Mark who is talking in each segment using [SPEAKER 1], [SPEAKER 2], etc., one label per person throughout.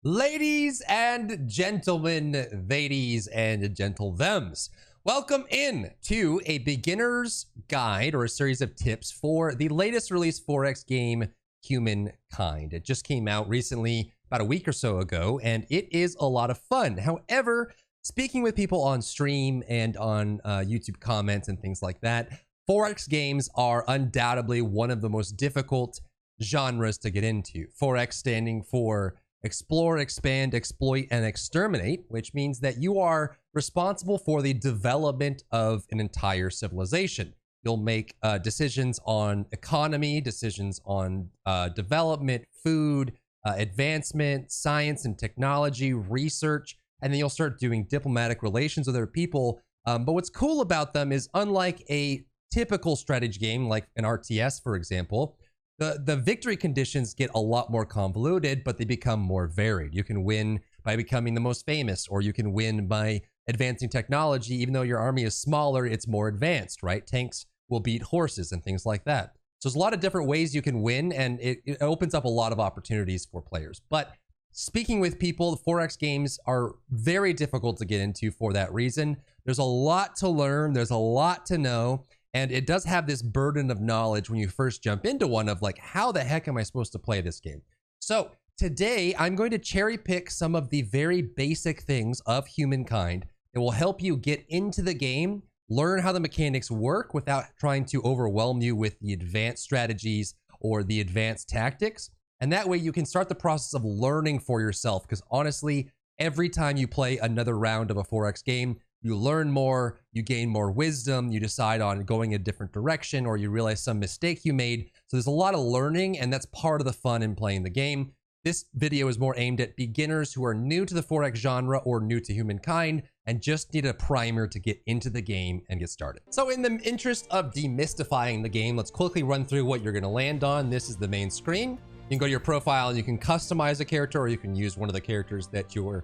[SPEAKER 1] Ladies and gentlemen, ladies and gentlethems, welcome in to a beginner's guide or a series of tips for the latest released 4X game, Humankind. It just came out recently, about a week or so ago, and it is a lot of fun. However, speaking with people on stream and on YouTube comments and things like that, 4X games are undoubtedly one of the most difficult genres to get into. 4X standing for explore, expand, exploit, and exterminate, which means that you are responsible for the development of an entire civilization. You'll make decisions on economy, decisions on development, food, advancement, science and technology, research, and then you'll start doing diplomatic relations with other people. But what's cool about them is, unlike a typical strategy game like an RTS, for example, the victory conditions get a lot more convoluted, but they become more varied. You can win by becoming the most famous, or you can win by advancing technology. Even though your army is smaller, it's more advanced, right? Tanks will beat horses and things like that. So there's a lot of different ways you can win, and it opens up a lot of opportunities for players. But speaking with people, the 4X games are very difficult to get into for that reason. There's a lot to learn. There's a lot to know. And it does have this burden of knowledge when you first jump into one of like, how the heck am I supposed to play this game? So today I'm going to cherry pick some of the very basic things of Humankind that will help you get into the game, learn how the mechanics work without trying to overwhelm you with the advanced strategies or the advanced tactics. And that way you can start the process of learning for yourself. Because honestly, every time you play another round of a 4X game, you learn more, you gain more wisdom, you decide on going a different direction, or you realize some mistake you made. So there's a lot of learning, and that's part of the fun in playing the game. This video is more aimed at beginners who are new to the 4X genre or new to Humankind and just need a primer to get into the game and get started. So in the interest of demystifying the game, let's quickly run through what you're gonna land on. This is the main screen. You can go to your profile and you can customize a character, or you can use one of the characters that you're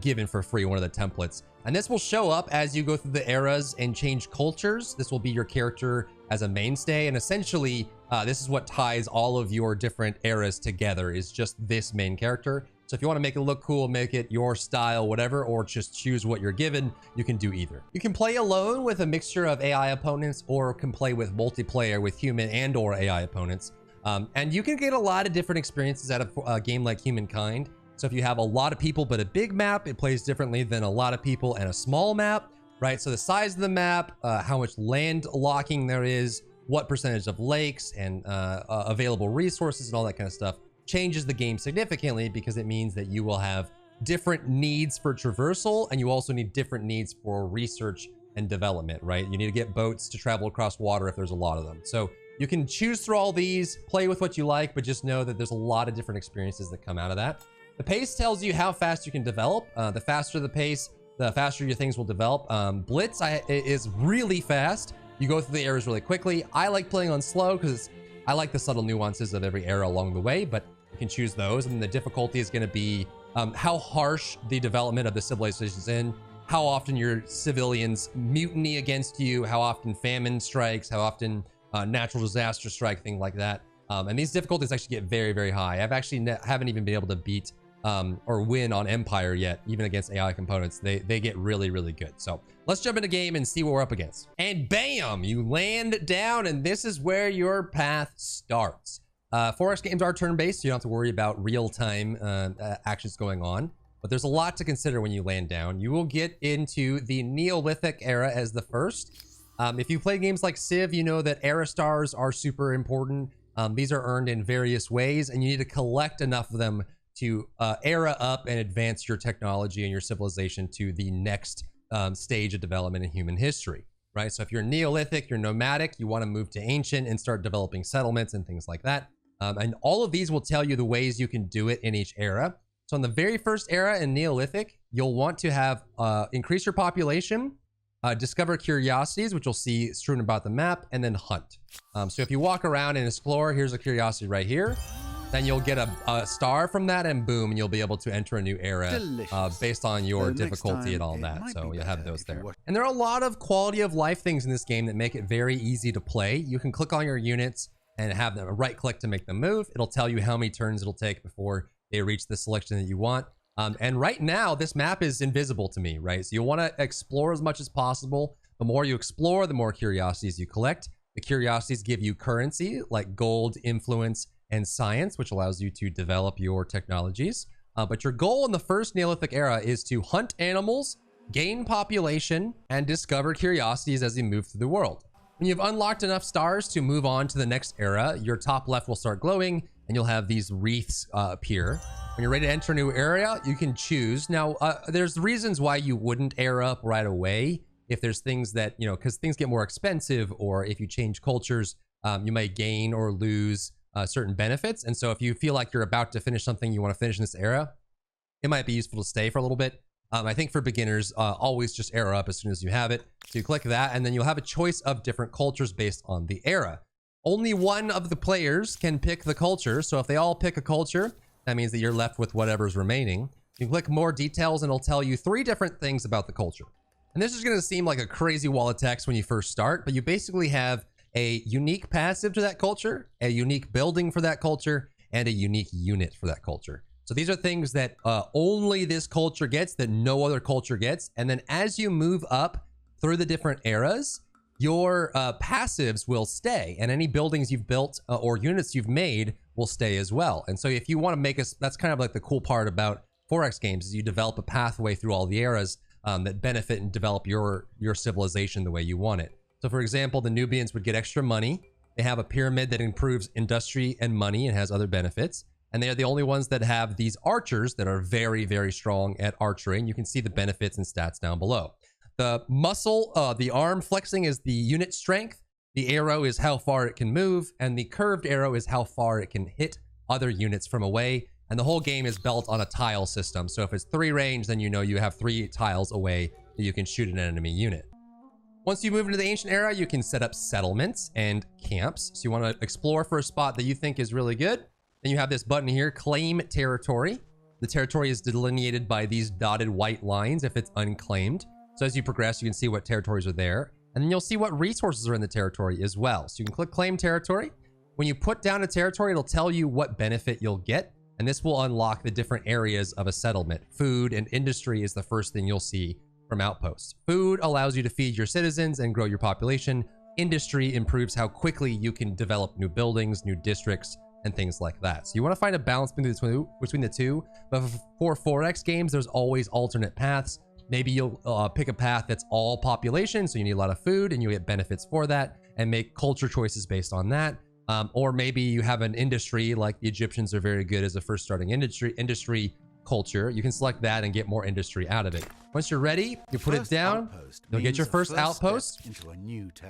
[SPEAKER 1] given for free, one of the templates. And this will show up as you go through the eras and change cultures. This will be your character as a mainstay. And essentially, this is what ties all of your different eras together, is just this main character. So if you want to make it look cool, make it your style, whatever, or just choose what you're given, you can do either. You can play alone with a mixture of AI opponents, or can play with multiplayer with human and or AI opponents. And you can get a lot of different experiences out of a game like Humankind. So if you have a lot of people but a big map, it plays differently than a lot of people and a small map, right? So the size of the map, how much land locking there is, what percentage of lakes and available resources and all that kind of stuff changes the game significantly, because it means that you will have different needs for traversal, and you also need different needs for research and development, right? You need to get boats to travel across water if there's a lot of them. So you can choose through all these, play with what you like, but just know that there's a lot of different experiences that come out of that. The pace tells you how fast you can develop. The faster the pace, the faster your things will develop. Blitz is really fast. You go through the eras really quickly. I like playing on slow because I like the subtle nuances of every era along the way, but you can choose those. And the difficulty is going to be how harsh the development of the civilization is in, how often your civilians mutiny against you, how often famine strikes, how often natural disaster strike, things like that. And these difficulties actually get very, very high. I've actually haven't even been able to beat or win on Empire yet, even against AI components. They get really, really good. So let's jump into game and see what we're up against. And bam, you land down, and this is where your path starts. 4X games are turn-based, so you don't have to worry about real-time actions going on. But there's a lot to consider when you land down. You will get into the Neolithic era as the first. If you play games like Civ, you know that era stars are super important. These are earned in various ways, and you need to collect enough of them to era up and advance your technology and your civilization to the next stage of development in human history, right? So if you're Neolithic, you're nomadic, you want to move to ancient and start developing settlements and things like that. And all of these will tell you the ways you can do it in each era. So in the very first era in Neolithic, you'll want to have increase your population, discover curiosities, which you'll see strewn about the map, and then hunt. So if you walk around and explore, here's a curiosity right here. Then you'll get a star from that, and boom, and you'll be able to enter a new era based on your difficulty and all that. So you'll have those there. And there are a lot of quality of life things in this game that make it very easy to play. You can click on your units and have them right click to make them move. It'll tell you how many turns it'll take before they reach the selection that you want. And right now, this map is invisible to me, right? So you want to explore as much as possible. The more you explore, the more curiosities you collect. The curiosities give you currency like gold, influence, and science, which allows you to develop your technologies. But your goal in the first Neolithic era is to hunt animals, gain population, and discover curiosities as you move through the world. When you've unlocked enough stars to move on to the next era, your top left will start glowing and you'll have these wreaths appear. When you're ready to enter a new area, you can choose. Now, there's reasons why you wouldn't air up right away. If there's things that, you know, because things get more expensive, or if you change cultures, you may gain or lose certain benefits. And so if you feel like you're about to finish something you want to finish in this era, it might be useful to stay for a little bit. I think for beginners, always just air up as soon as you have it. So you click that, and then you'll have a choice of different cultures based on the era. Only one of the players can pick the culture. So if they all pick a culture, that means that you're left with whatever's remaining. You click more details, and it'll tell you 3 different things about the culture. And this is going to seem like a crazy wall of text when you first start, but you basically have a unique passive to that culture, a unique building for that culture, and a unique unit for that culture. So these are things that only this culture gets, that no other culture gets. And then as you move up through the different eras, your passives will stay, and any buildings you've built or units you've made will stay as well. And so if you want to make us, that's kind of like the cool part about 4X games, is you develop a pathway through all the eras that benefit and develop your civilization the way you want it. So for example, the Nubians would get extra money. They have a pyramid that improves industry and money and has other benefits. And they are the only ones that have these archers that are very, very strong at archery. And you can see the benefits and stats down below. The muscle, the arm flexing is the unit strength. The arrow is how far it can move. And the curved arrow is how far it can hit other units from away. And the whole game is built on a tile system. So if it's 3 range, then you know you have 3 tiles away that you can shoot an enemy unit. Once you move into the ancient era, you can set up settlements and camps. So you want to explore for a spot that you think is really good. Then you have this button here, claim territory. The territory is delineated by these dotted white lines if it's unclaimed. So as you progress, you can see what territories are there. And then you'll see what resources are in the territory as well. So you can click claim territory. When you put down a territory, it'll tell you what benefit you'll get. And this will unlock the different areas of a settlement. Food and industry is the first thing you'll see from outposts. Food allows you to feed your citizens and grow your population. Industry improves how quickly you can develop new buildings, new districts, and things like that. So you want to find a balance between the two. But for 4X games, there's always alternate paths. Maybe you'll pick a path that's all population, so you need a lot of food and you get benefits for that, and make culture choices based on that. Or maybe you have an industry, like the Egyptians are very good as a first starting industry culture. You can select that and get more industry out of it. Once you're ready, you put it down, you'll get your first outpost.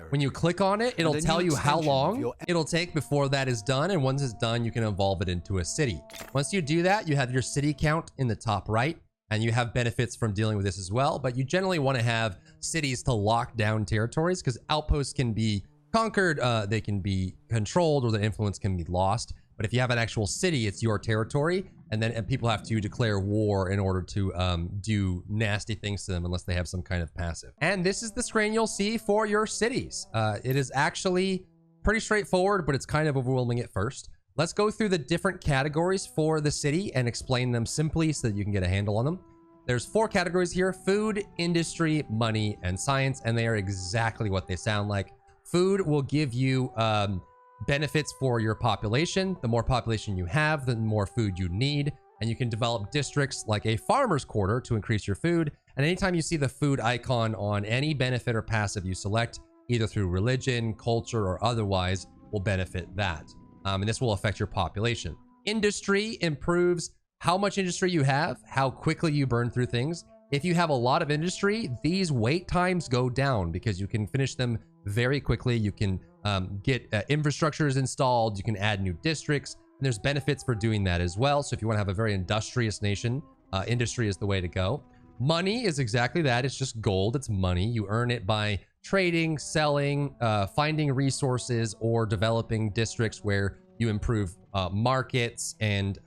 [SPEAKER 1] When you click on it, it'll tell you how long it'll take before that is done. And once it's done, you can evolve it into a city. Once you do that, you have your city count in the top right, and you have benefits from dealing with this as well. But you generally want to have cities to lock down territories, because outposts can be conquered, they can be controlled, or their influence can be lost. But if you have an actual city, it's your territory, and then people have to declare war in order to do nasty things to them unless they have some kind of passive. And this is the screen you'll see for your cities. It is actually pretty straightforward, but it's kind of overwhelming at first. Let's go through the different categories for the city and explain them simply so that you can get a handle on them. There's 4 categories here: food, industry, money, and science, and they are exactly what they sound like. Food will give you benefits for your population. The more population you have, the more food you need. And you can develop districts like a farmer's quarter to increase your food. And anytime you see the food icon on any benefit or passive you select, either through religion, culture, or otherwise, will benefit that. And this will affect your population. Industry improves how much industry you have, how quickly you burn through things. If you have a lot of industry, these wait times go down because you can finish them very quickly. You can get infrastructures installed. You can add new districts, and there's benefits for doing that as well. So if you want to have a very industrious nation, industry is the way to go. Money is exactly that. It's just gold. It's money. You earn it by trading, selling, finding resources, or developing districts where you improve markets and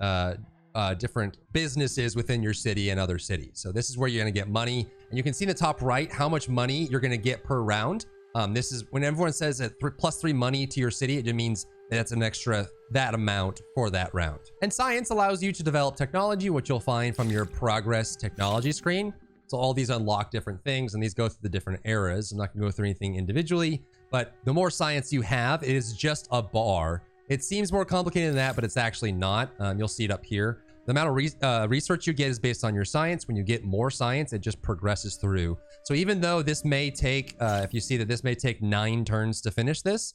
[SPEAKER 1] different businesses within your city and other cities. So this is where you're going to get money. And you can see in the top right how much money you're going to get per round. This is when everyone says that +3 money to your city, it means that's an extra that amount for that round. And science allows you to develop technology, which you'll find from your progress technology screen. So all these unlock different things, and these go through the different eras. I'm not going to go through anything individually, but the more science you have, it is just a bar. It seems more complicated than that, but it's actually not. You'll see it up here. The amount of research you get is based on your science. When you get more science, it just progresses through. So even though this may take, if you see that this may take 9 turns to finish this,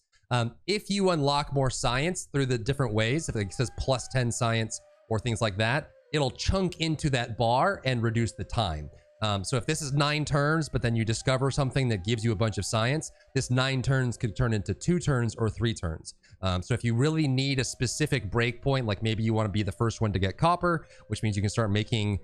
[SPEAKER 1] if you unlock more science through the different ways, if it says plus 10 science or things like that, it'll chunk into that bar and reduce the time. So if this is 9 turns, but then you discover something that gives you a bunch of science, this 9 turns could turn into 2 turns or 3 turns. So if you really need a specific breakpoint, like maybe you want to be the first one to get copper, which means you can start making,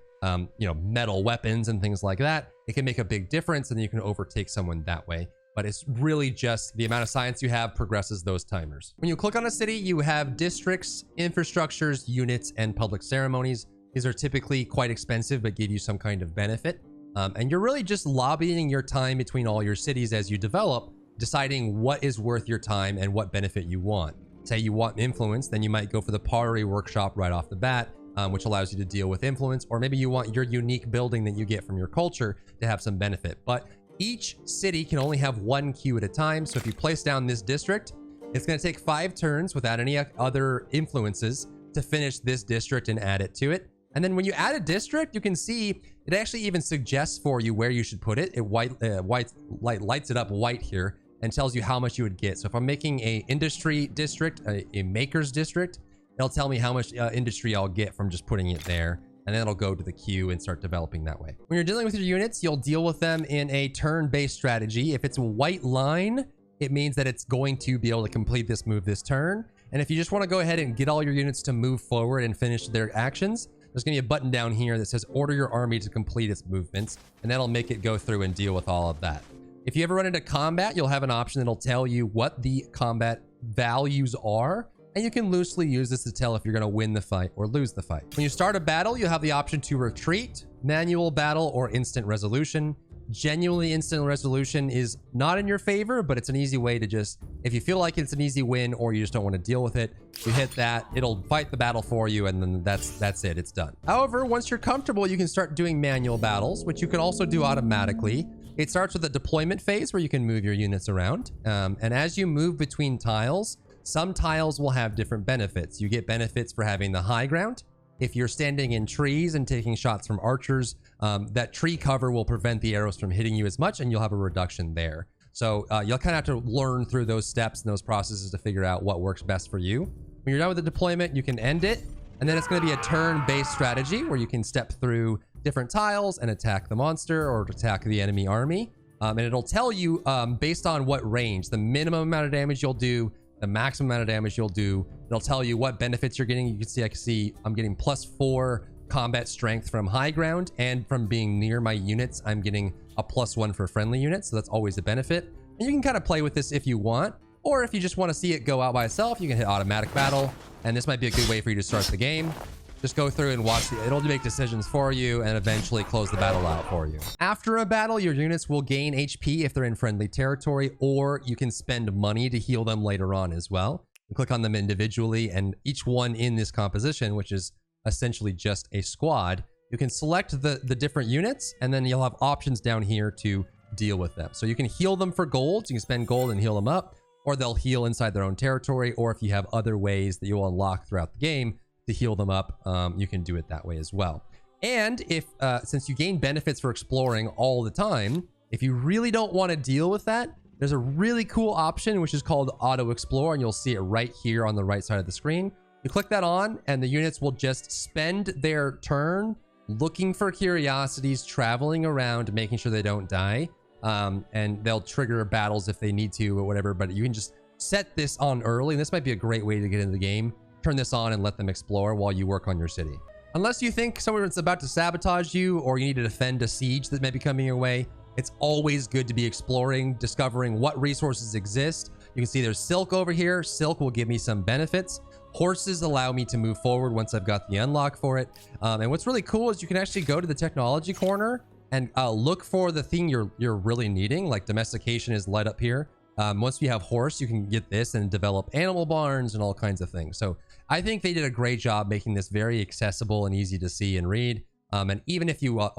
[SPEAKER 1] metal weapons and things like that, it can make a big difference, and then you can overtake someone that way. But it's really just the amount of science you have progresses those timers. When you click on a city, you have districts, infrastructures, units, and public ceremonies. These are typically quite expensive, but give you some kind of benefit. And you're really just lobbying your time between all your cities as you develop, deciding what is worth your time and what benefit you want. Say you want influence, then you might go for the pottery workshop right off the bat, which allows you to deal with influence. Or maybe you want your unique building that you get from your culture to have some benefit. But each city can only have 1 queue at a time. So if you place down this district, it's going to take 5 turns without any other influences to finish this district and add it to it. And then when you add a district, you can see it actually even suggests for you where you should put it. It lights it up white here and tells you how much you would get. So if I'm making a industry district, a maker's district, it'll tell me how much industry I'll get from just putting it there. And then it'll go to the queue and start developing that way. When you're dealing with your units, you'll deal with them in a turn-based strategy. If it's a white line, it means that it's going to be able to complete this move this turn. And if you just want to go ahead and get all your units to move forward and finish their actions, there's going to be a button down here that says order your army to complete its movements, and that'll make it go through and deal with all of that. If you ever run into combat, you'll have an option that'll tell you what the combat values are, and you can loosely use this to tell if you're going to win the fight or lose the fight. When you start a battle, you have the option to retreat, manual battle, or instant resolution. Genuinely instant resolution is not in your favor, but it's an easy way to just, if you feel like it's an easy win or you just don't want to deal with it, you hit that, it'll fight the battle for you, and then that's it, it's done. However, once you're comfortable, you can start doing manual battles, which you can also do automatically. It starts with a deployment phase where you can move your units around, and as you move between tiles, some tiles will have different benefits. You get benefits for having the high ground. If you're standing in trees and taking shots from archers, that tree cover will prevent the arrows from hitting you as much, and you'll have a reduction there. So you'll kind of have to learn through those steps and those processes to figure out what works best for you. When you're done with the deployment, you can end it, and then it's going to be a turn-based strategy where you can step through different tiles and attack the monster or attack the enemy army. And it'll tell you based on what range, the minimum amount of damage you'll do, the maximum amount of damage you'll do. It'll tell you what benefits you're getting. You can see, I'm getting +4 combat strength from high ground, and from being near my units, I'm getting a +1 for friendly units. So that's always a benefit. And you can kind of play with this if you want, or if you just want to see it go out by itself, you can hit automatic battle. And this might be a good way for you to start the game. Just go through and watch it'll make decisions for you and eventually close the battle out for you. After a battle, your units will gain HP if they're in friendly territory, or you can spend money to heal them later on as well. You click on them individually, and each one in this composition, which is essentially just a squad, you can select the different units, and then you'll have options down here to deal with them. So you can heal them for gold. So you can spend gold and heal them up, or they'll heal inside their own territory, or if you have other ways that you will unlock throughout the game to heal them up, you can do it that way as well. And if since you gain benefits for exploring all the time, if you really don't want to deal with that, there's a really cool option which is called auto explore, and you'll see it right here on the right side of the screen. You click that on, and the units will just spend their turn looking for curiosities, traveling around, making sure they don't die, and they'll trigger battles if they need to or whatever. But you can just set this on early, and this might be a great way to get into the game. Turn this on and let them explore while you work on your city. Unless you think someone's about to sabotage you, or you need to defend a siege that may be coming your way, it's always good to be exploring, discovering what resources exist. You can see there's silk over here. Silk will give me some benefits. Horses allow me to move forward once I've got the unlock for it. And what's really cool is you can actually go to the technology corner and look for the thing you're really needing. Like domestication is light up here. Once you have horse, you can get this and develop animal barns and all kinds of things. So I think they did a great job making this very accessible and easy to see and read. And even if you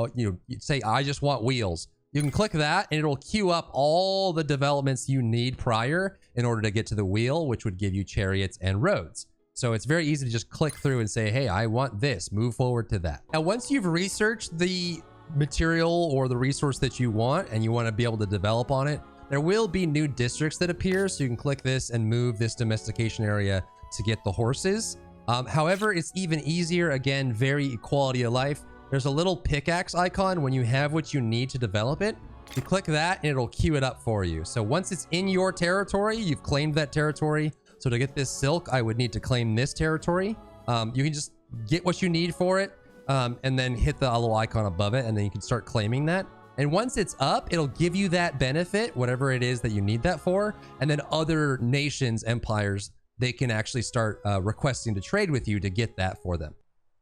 [SPEAKER 1] say, I just want wheels, you can click that and it'll queue up all the developments you need prior in order to get to the wheel, which would give you chariots and roads. So it's very easy to just click through and say, hey, I want this, move forward to that. Now, once you've researched the material or the resource that you want and you want to be able to develop on it, there will be new districts that appear. So you can click this and move this domestication area to get the horses. However, it's even easier. Again, very quality of life. There's a little pickaxe icon when you have what you need to develop it. You click that and it'll queue it up for you. So once it's in your territory, you've claimed that territory. So to get this silk, I would need to claim this territory. You can just get what you need for it and then hit the little icon above it, and then you can start claiming that. And once it's up, it'll give you that benefit, whatever it is that you need that for. And then other nations, empires, they can actually start requesting to trade with you to get that for them.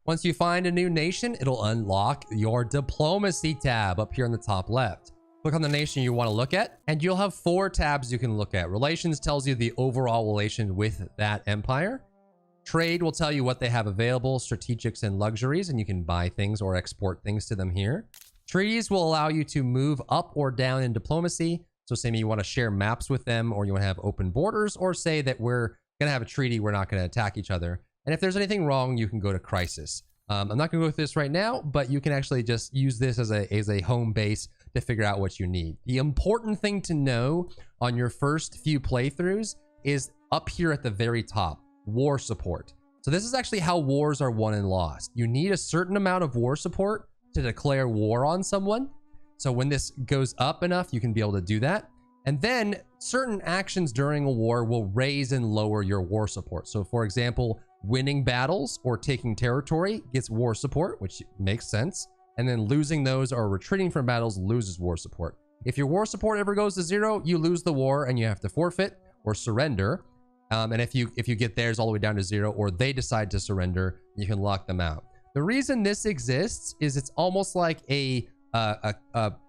[SPEAKER 1] Once you find a new nation, it'll unlock your diplomacy tab up here in the top left. Click on the nation you want to look at, and you'll have 4 tabs you can look at. Relations tells you the overall relation with that empire. Trade will tell you what they have available, strategics and luxuries, and you can buy things or export things to them here. Treaties will allow you to move up or down in diplomacy. So say you want to share maps with them, or you want to have open borders, or say that we're going to have a treaty, we're not going to attack each other. And if there's anything wrong, you can go to crisis. I'm not going to go through this right now, but you can actually just use this as a home base to figure out what you need. The important thing to know on your first few playthroughs is up here at the very top, war support. So this is actually how wars are won and lost. You need a certain amount of war support to declare war on someone. So when this goes up enough, you can be able to do that. And then certain actions during a war will raise and lower your war support. So for example, winning battles or taking territory gets war support, which makes sense. And then losing those or retreating from battles loses war support. If your war support ever goes to 0, you lose the war and you have to forfeit or surrender. And if you get theirs all the way down to 0, or they decide to surrender, you can lock them out. The reason this exists is it's almost like a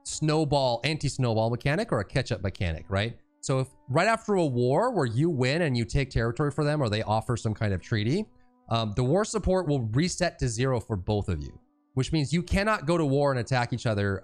[SPEAKER 1] snowball, anti-snowball mechanic, or a catch-up mechanic, right? So if right after a war where you win and you take territory for them, or they offer some kind of treaty, the war support will reset to 0 for both of you, which means you cannot go to war and attack each other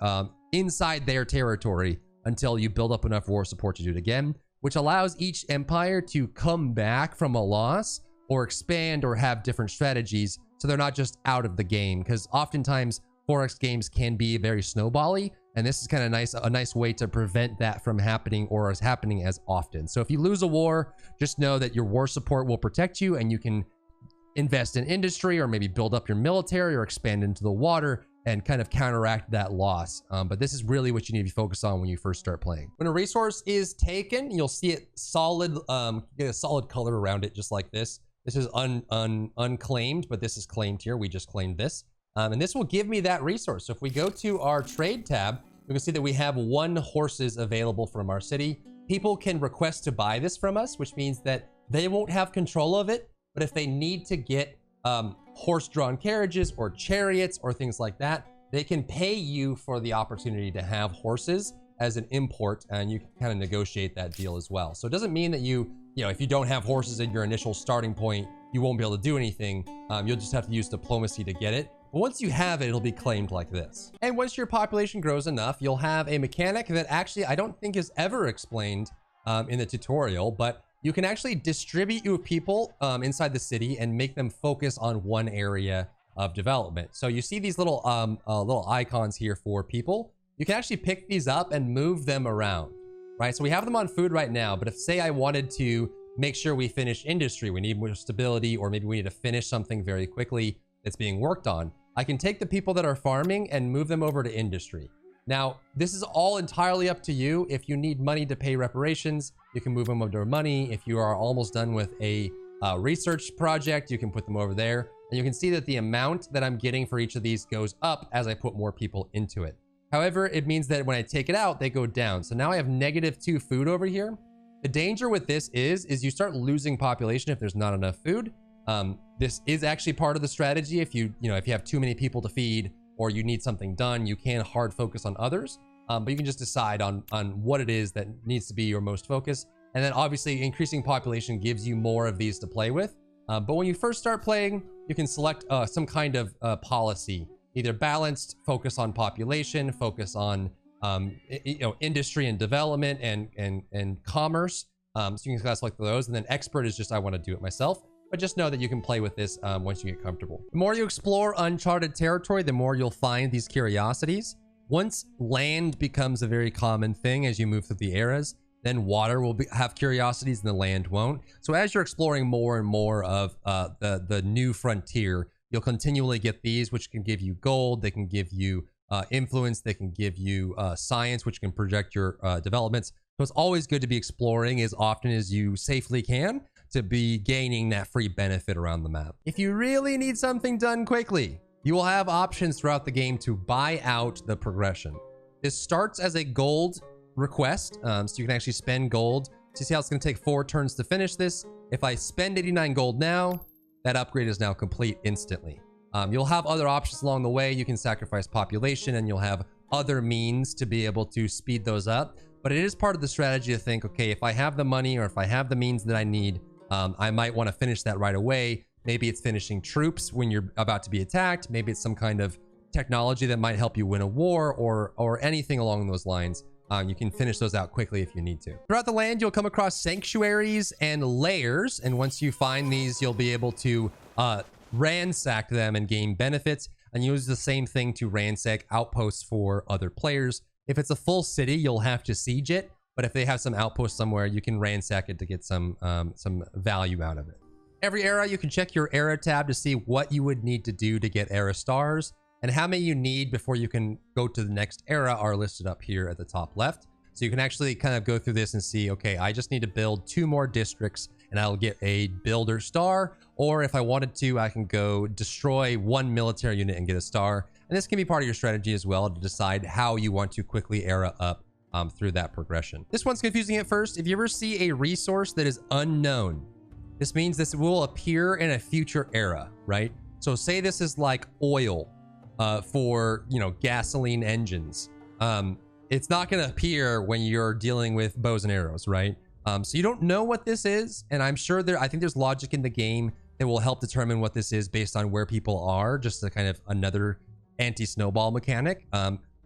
[SPEAKER 1] inside their territory until you build up enough war support to do it again, which allows each empire to come back from a loss or expand or have different strategies, so they're not just out of the game. Because oftentimes 4X games can be very snowbally, and this is kind of a nice way to prevent that from happening, or as happening as often. So if you lose a war, just know that your war support will protect you, and you can invest in industry, or maybe build up your military, or expand into the water and kind of counteract that loss. But this is really what you need to focus on when you first start playing. When a resource is taken, you'll see it solid, get a solid color around it, just like this. This is unclaimed, but this is claimed here. We just claimed this. And this will give me that resource. So if we go to our trade tab, we can see that we have 1 horses available from our city. People can request to buy this from us, which means that they won't have control of it. But if they need to get horse-drawn carriages or chariots or things like that, they can pay you for the opportunity to have horses as an import, and you can kind of negotiate that deal as well. So it doesn't mean that if you don't have horses at your initial starting point, you won't be able to do anything. You'll just have to use diplomacy to get it. But once you have it, it'll be claimed like this. And once your population grows enough, you'll have a mechanic that actually I don't think is ever explained in the tutorial, but you can actually distribute your people inside the city and make them focus on one area of development. So you see these little icons here for people. You can actually pick these up and move them around, right? So we have them on food right now, but if say I wanted to make sure we finish industry, we need more stability, or maybe we need to finish something very quickly that's being worked on, I can take the people that are farming and move them over to industry. Now, this is all entirely up to you. If you need money to pay reparations, you can move them under money. If you are almost done with a research project, you can put them over there. And you can see that the amount that I'm getting for each of these goes up as I put more people into it. However, it means that when I take it out, they go down. So now I have -2 food over here. The danger with this is you start losing population if there's not enough food. This is actually part of the strategy. If you have too many people to feed, or you need something done, you can hard focus on others. But you can just decide on what it is that needs to be your most focus. And then obviously increasing population gives you more of these to play with. But when you first start playing, you can select some kind of policy, either balanced, focus on population, focus on industry and development and commerce. So you can select those, and then expert is just I want to do it myself. But just know that you can play with this once you get comfortable. The more you explore uncharted territory, the more you'll find these curiosities. Once land becomes a very common thing as you move through the eras, then water will have curiosities and the land won't. So as you're exploring more and more of the new frontier, you'll continually get these, which can give you gold, they can give you influence, they can give you science, which can project your developments. So it's always good to be exploring as often as you safely can to be gaining that free benefit around the map. If you really need something done quickly, you will have options throughout the game to buy out the progression. This starts as a gold request, so you can actually spend gold. So you see how it's going to take 4 turns to finish this. If I spend 89 gold now, that upgrade is now complete instantly. You'll have other options along the way. You can sacrifice population and you'll have other means to be able to speed those up. But it is part of the strategy to think, okay, if I have the money or if I have the means that I need, I might want to finish that right away. Maybe it's finishing troops when you're about to be attacked. Maybe it's some kind of technology that might help you win a war or anything along those lines. You can finish those out quickly if you need to. Throughout the land, you'll come across sanctuaries and lairs. And once you find these, you'll be able to ransack them and gain benefits, and use the same thing to ransack outposts for other players. If it's a full city, you'll have to siege it. But if they have some outpost somewhere, you can ransack it to get some value out of it. Every era, you can check your era tab to see what you would need to do to get era stars, and how many you need before you can go to the next era are listed up here at the top left. So you can actually kind of go through this and see, okay, I just need to build 2 more districts and I'll get a builder star. Or if I wanted to, I can go destroy 1 military unit and get a star. And this can be part of your strategy as well to decide how you want to quickly era up through that progression. This one's confusing at first. If you ever see a resource that is unknown, this means this will appear in a future era, right? So say this is like oil for, gasoline engines. It's not going to appear when you're dealing with bows and arrows, right? So you don't know what this is. And I'm sure I think there's logic in the game that will help determine what this is based on where people are, just a kind of another anti-snowball mechanic.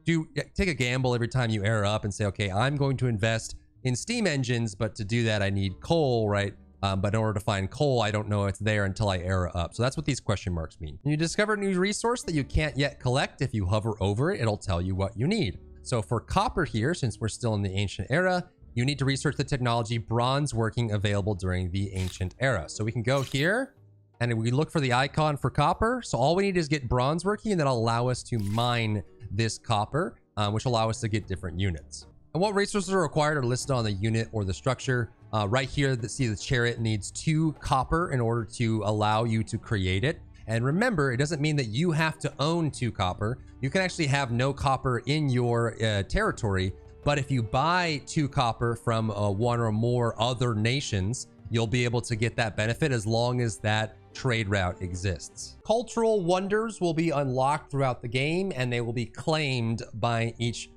[SPEAKER 1] Do take a gamble every time you era up and say, okay, I'm going to invest in steam engines, but to do that, I need coal, right? But in order to find coal, I don't know it's there until I era up. So that's what these question marks mean. When you discover a new resource that you can't yet collect, if you hover over it, it'll tell you what you need. So for copper here, since we're still in the ancient era, you need to research the technology bronze working available during the ancient era. So we can go here and we look for the icon for copper. So all we need is get bronze working, and that'll allow us to mine this copper, which will allow us to get different units. And what resources are required are listed on the unit or the structure. Right here, see the chariot needs 2 copper in order to allow you to create it. And remember, it doesn't mean that you have to own 2 copper. You can actually have no copper in your territory. But if you buy 2 copper from 1 or more other nations, you'll be able to get that benefit as long as that trade route exists. Cultural wonders will be unlocked throughout the game, and they will be claimed by each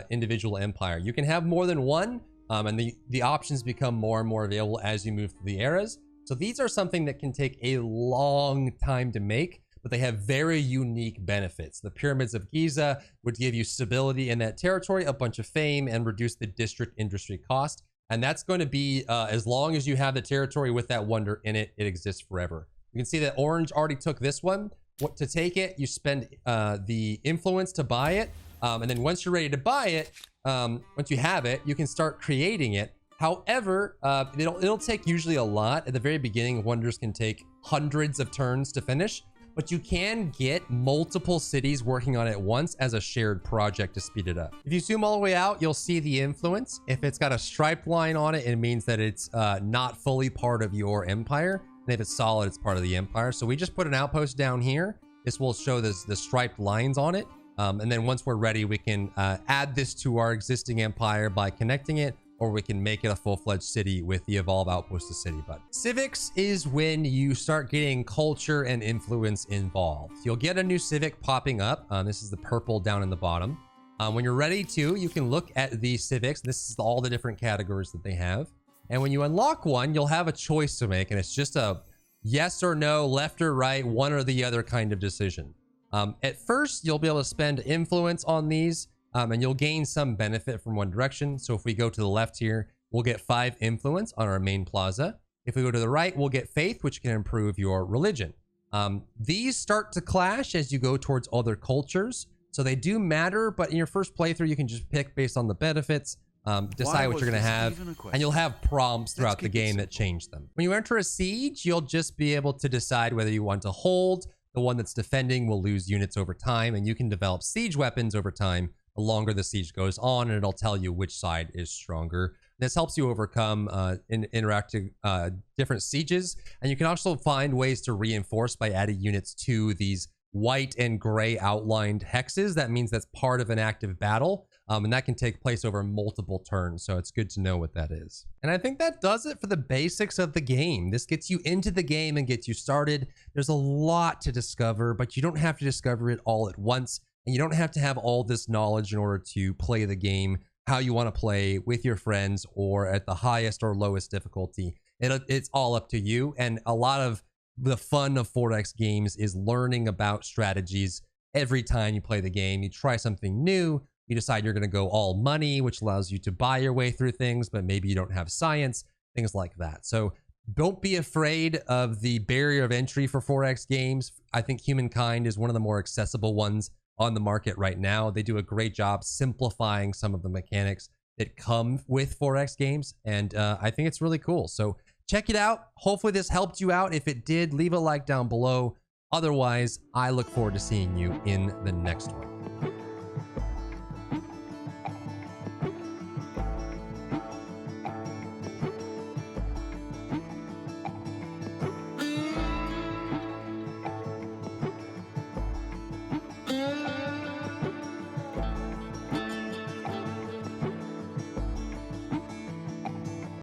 [SPEAKER 1] individual empire. You can have more than one, and the options become more and more available as you move through the eras. So these are something that can take a long time to make, but they have very unique benefits. The pyramids of Giza would give you stability in that territory, a bunch of fame, and reduce the district industry cost. And that's going to be as long as you have the territory with that wonder in it, it exists forever. You can see that orange already took this one. To take it, you spend the influence to buy it. And then once you're ready to buy it, once you have it, you can start creating it. However, it'll take usually a lot. At the very beginning, wonders can take hundreds of turns to finish, but you can get multiple cities working on it at once as a shared project to speed it up. If you zoom all the way out, you'll see the influence. If it's got a striped line on it, it means that it's not fully part of your empire. And if it's solid, it's part of the empire. So we just put an outpost down here. This will show the striped lines on it. And then once we're ready, we can add this to our existing empire by connecting it, or we can make it a full-fledged city with the Evolve Outpost to City button. Civics is when you start getting culture and influence involved. You'll get a new civic popping up. This is the purple down in the bottom. When you're ready to, you can look at the Civics. This is all the different categories that they have. And when you unlock one, you'll have a choice to make, and it's just a yes or no, left or right, one or the other kind of decision. At first, you'll be able to spend influence on these, and you'll gain some benefit from one direction. So if we go to the left here, we'll get 5 influence on our main plaza. If we go to the right, we'll get faith, which can improve your religion. These start to clash as you go towards other cultures. So they do matter, but in your first playthrough, you can just pick based on the benefits, decide what you're going to have, and you'll have prompts throughout the game that change them. When you enter a siege, you'll just be able to decide whether you want to hold. The one that's defending will lose units over time, and you can develop siege weapons over time the longer the siege goes on, and it'll tell you which side is stronger. This helps you overcome interacting different sieges, and you can also find ways to reinforce by adding units to these white and gray outlined hexes. That means that's part of an active battle, and that can take place over multiple turns, so it's good to know what that is. And I think that does it for the basics of the game. This gets you into the game and gets you started. There's a lot to discover, but you don't have to discover it all at once, and you don't have to have all this knowledge in order to play the game how you want to play with your friends or at the highest or lowest difficulty. It's all up to you, and a lot of the fun of 4X games is learning about strategies every time you play the game. You try something new, you decide you're going to go all money, which allows you to buy your way through things, but maybe you don't have science, things like that. So don't be afraid of the barrier of entry for 4X games. I think Humankind is one of the more accessible ones on the market right now. They do a great job simplifying some of the mechanics that come with 4X games, and I think it's really cool. So check it out. Hopefully this helped you out. If it did, leave a like down below. Otherwise, I look forward to seeing you in the next one.